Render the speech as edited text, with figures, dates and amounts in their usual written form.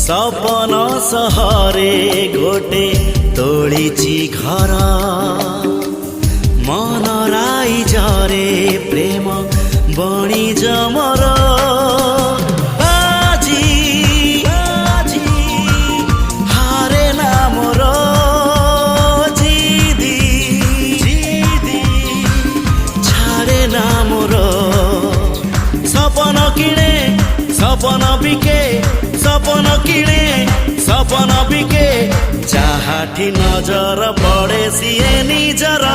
सपन सहरे गोटे तोलिछि घर मन राई जरे प्रेम बणी जमर बाजी हारे ना मोर जिदी छाड़े ना मोर सपन किणे सपन बिके सपन किणे सपन बिके जहाठी नजर पड़े सिए निजर